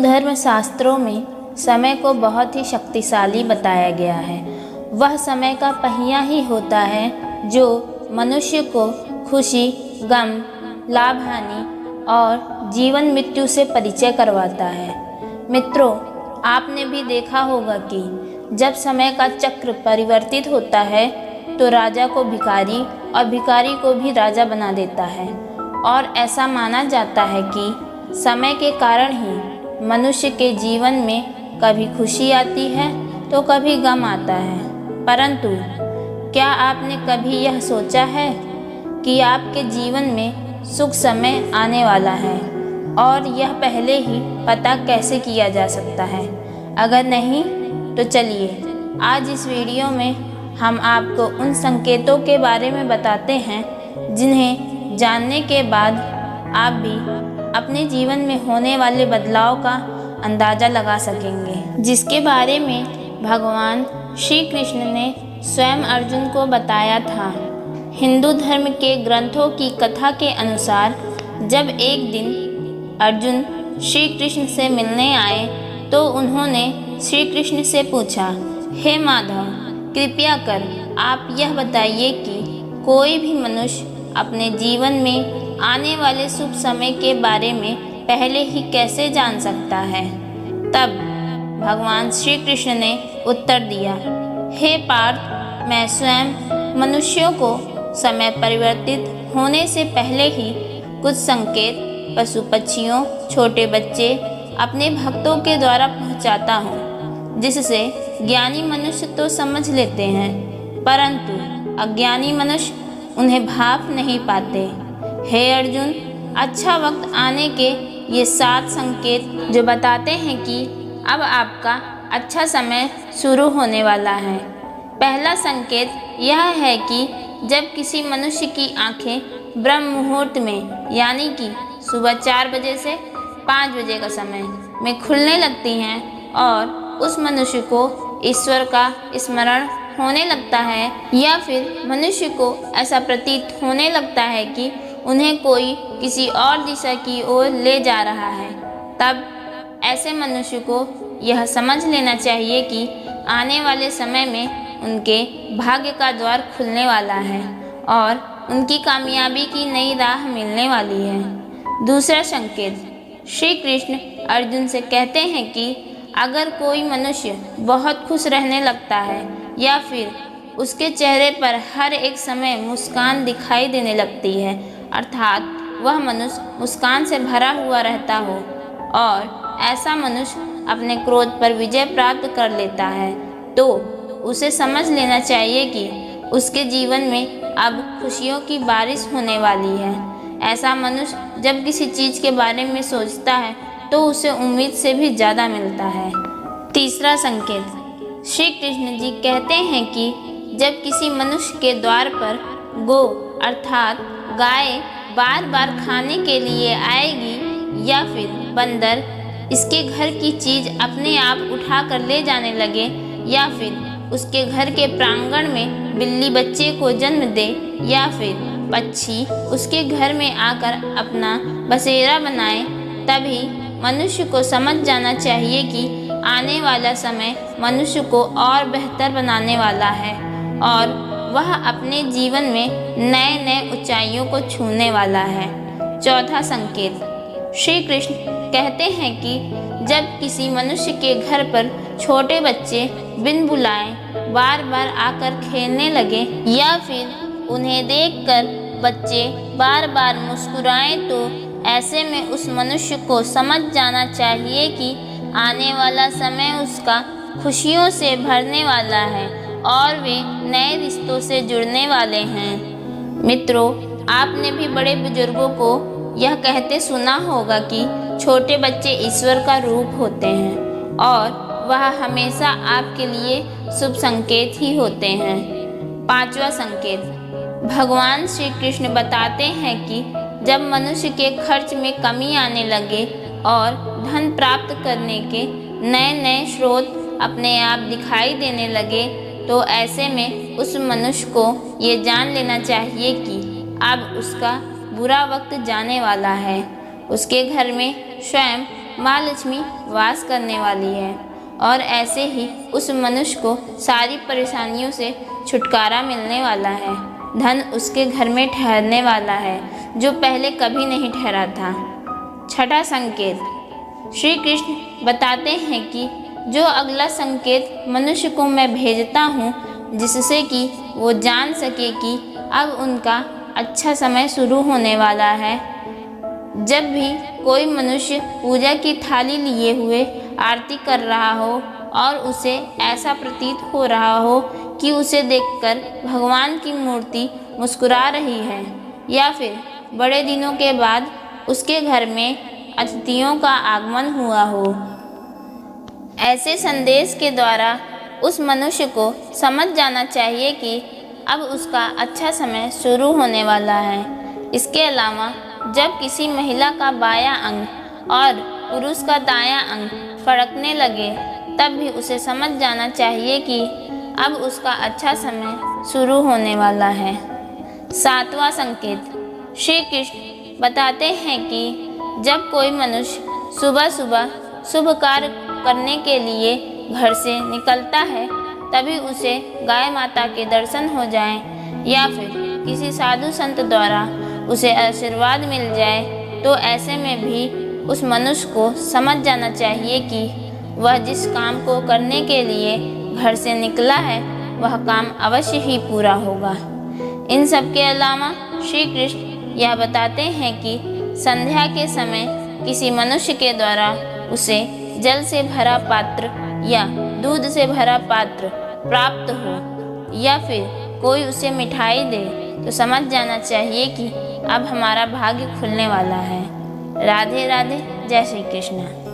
धर्म शास्त्रों में समय को बहुत ही शक्तिशाली बताया गया है। वह समय का पहिया ही होता है जो मनुष्य को खुशी, गम, लाभ, हानि और जीवन मृत्यु से परिचय करवाता है। मित्रों, आपने भी देखा होगा कि जब समय का चक्र परिवर्तित होता है तो राजा को भिखारी और भिखारी को भी राजा बना देता है। और ऐसा माना जाता है कि समय के कारण ही मनुष्य के जीवन में कभी खुशी आती है तो कभी गम आता है। परंतु क्या आपने कभी यह सोचा है कि आपके जीवन में सुख समय आने वाला है और यह पहले ही पता कैसे किया जा सकता है? अगर नहीं तो चलिए आज इस वीडियो में हम आपको उन संकेतों के बारे में बताते हैं जिन्हें जानने के बाद आप भी अपने जीवन में होने वाले बदलाव का अंदाज़ा लगा सकेंगे, जिसके बारे में भगवान श्री कृष्ण ने स्वयं अर्जुन को बताया था। हिंदू धर्म के ग्रंथों की कथा के अनुसार जब एक दिन अर्जुन श्री कृष्ण से मिलने आए तो उन्होंने श्री कृष्ण से पूछा, हे माधव, कृपया कर आप यह बताइए कि कोई भी मनुष्य अपने जीवन में आने वाले शुभ समय के बारे में पहले ही कैसे जान सकता है? तब भगवान श्री कृष्ण ने उत्तर दिया, हे पार्थ, मैं स्वयं मनुष्यों को समय परिवर्तित होने से पहले ही कुछ संकेत पशु पक्षियों, छोटे बच्चे अपने भक्तों के द्वारा पहुंचाता हूँ, जिससे ज्ञानी मनुष्य तो समझ लेते हैं परंतु अज्ञानी मनुष्य उन्हें भाप नहीं पाते। हे अर्जुन, अच्छा वक्त आने के ये 7 संकेत जो बताते हैं कि अब आपका अच्छा समय शुरू होने वाला है। पहला संकेत यह है कि जब किसी मनुष्य की आंखें ब्रह्म मुहूर्त में यानी कि सुबह 4 बजे से 5 बजे का समय में खुलने लगती हैं और उस मनुष्य को ईश्वर का स्मरण होने लगता है या फिर मनुष्य को ऐसा प्रतीत होने लगता है कि उन्हें कोई किसी और दिशा की ओर ले जा रहा है, तब ऐसे मनुष्य को यह समझ लेना चाहिए कि आने वाले समय में उनके भाग्य का द्वार खुलने वाला है और उनकी कामयाबी की नई राह मिलने वाली है। दूसरा संकेत, श्री कृष्ण अर्जुन से कहते हैं कि अगर कोई मनुष्य बहुत खुश रहने लगता है या फिर उसके चेहरे पर हर एक समय मुस्कान दिखाई देने लगती है, अर्थात वह मनुष्य मुस्कान से भरा हुआ रहता हो और ऐसा मनुष्य अपने क्रोध पर विजय प्राप्त कर लेता है, तो उसे समझ लेना चाहिए कि उसके जीवन में अब खुशियों की बारिश होने वाली है। ऐसा मनुष्य जब किसी चीज़ के बारे में सोचता है तो उसे उम्मीद से भी ज़्यादा मिलता है। तीसरा संकेत, श्री कृष्ण जी कहते हैं कि जब किसी मनुष्य के द्वार पर गो अर्थात गाय बार बार खाने के लिए आएगी या फिर बंदर इसके घर की चीज़ अपने आप उठा कर ले जाने लगे या फिर उसके घर के प्रांगण में बिल्ली बच्चे को जन्म दे या फिर पक्षी उसके घर में आकर अपना बसेरा बनाए, तभी मनुष्य को समझ जाना चाहिए कि आने वाला समय मनुष्य को और बेहतर बनाने वाला है और वह अपने जीवन में नए नए ऊंचाइयों को छूने वाला है। चौथा संकेत, श्री कृष्ण कहते हैं कि जब किसी मनुष्य के घर पर छोटे बच्चे बिन बुलाए बार बार आकर खेलने लगे या फिर उन्हें देखकर बच्चे बार बार मुस्कुराएं तो ऐसे में उस मनुष्य को समझ जाना चाहिए कि आने वाला समय उसका खुशियों से भरने वाला है और वे नए रिश्तों से जुड़ने वाले हैं। मित्रों, आपने भी बड़े बुजुर्गों को यह कहते सुना होगा कि छोटे बच्चे ईश्वर का रूप होते हैं और वह हमेशा आपके लिए शुभ संकेत ही होते हैं। पांचवा संकेत, भगवान श्री कृष्ण बताते हैं कि जब मनुष्य के खर्च में कमी आने लगे और धन प्राप्त करने के नए नए स्रोत अपने आप दिखाई देने लगे तो ऐसे में उस मनुष्य को ये जान लेना चाहिए कि अब उसका बुरा वक्त जाने वाला है। उसके घर में स्वयं माँ लक्ष्मी वास करने वाली है और ऐसे ही उस मनुष्य को सारी परेशानियों से छुटकारा मिलने वाला है। धन उसके घर में ठहरने वाला है जो पहले कभी नहीं ठहरा था। छठा संकेत, श्री कृष्ण बताते हैं कि जो अगला संकेत मनुष्य को मैं भेजता हूँ जिससे कि वो जान सके कि अब उनका अच्छा समय शुरू होने वाला है। जब भी कोई मनुष्य पूजा की थाली लिए हुए आरती कर रहा हो और उसे ऐसा प्रतीत हो रहा हो कि उसे देखकर भगवान की मूर्ति मुस्कुरा रही है या फिर बड़े दिनों के बाद उसके घर में अतिथियों का आगमन हुआ हो, ऐसे संदेश के द्वारा उस मनुष्य को समझ जाना चाहिए कि अब उसका अच्छा समय शुरू होने वाला है। इसके अलावा जब किसी महिला का बायां अंग और पुरुष का दायां अंग फड़कने लगे तब भी उसे समझ जाना चाहिए कि अब उसका अच्छा समय शुरू होने वाला है। सातवां संकेत, श्री कृष्ण बताते हैं कि जब कोई मनुष्य सुबह सुबह शुभ कार्य करने के लिए घर से निकलता है तभी उसे गाय माता के दर्शन हो जाएं या फिर किसी साधु संत द्वारा उसे आशीर्वाद मिल जाए तो ऐसे में भी उस मनुष्य को समझ जाना चाहिए कि वह जिस काम को करने के लिए घर से निकला है वह काम अवश्य ही पूरा होगा। इन सब के अलावा श्री कृष्ण यह बताते हैं कि संध्या के समय किसी मनुष्य के द्वारा उसे जल से भरा पात्र या दूध से भरा पात्र प्राप्त हो या फिर कोई उसे मिठाई दे तो समझ जाना चाहिए कि अब हमारा भाग्य खुलने वाला है। राधे राधे, जय श्री कृष्ण।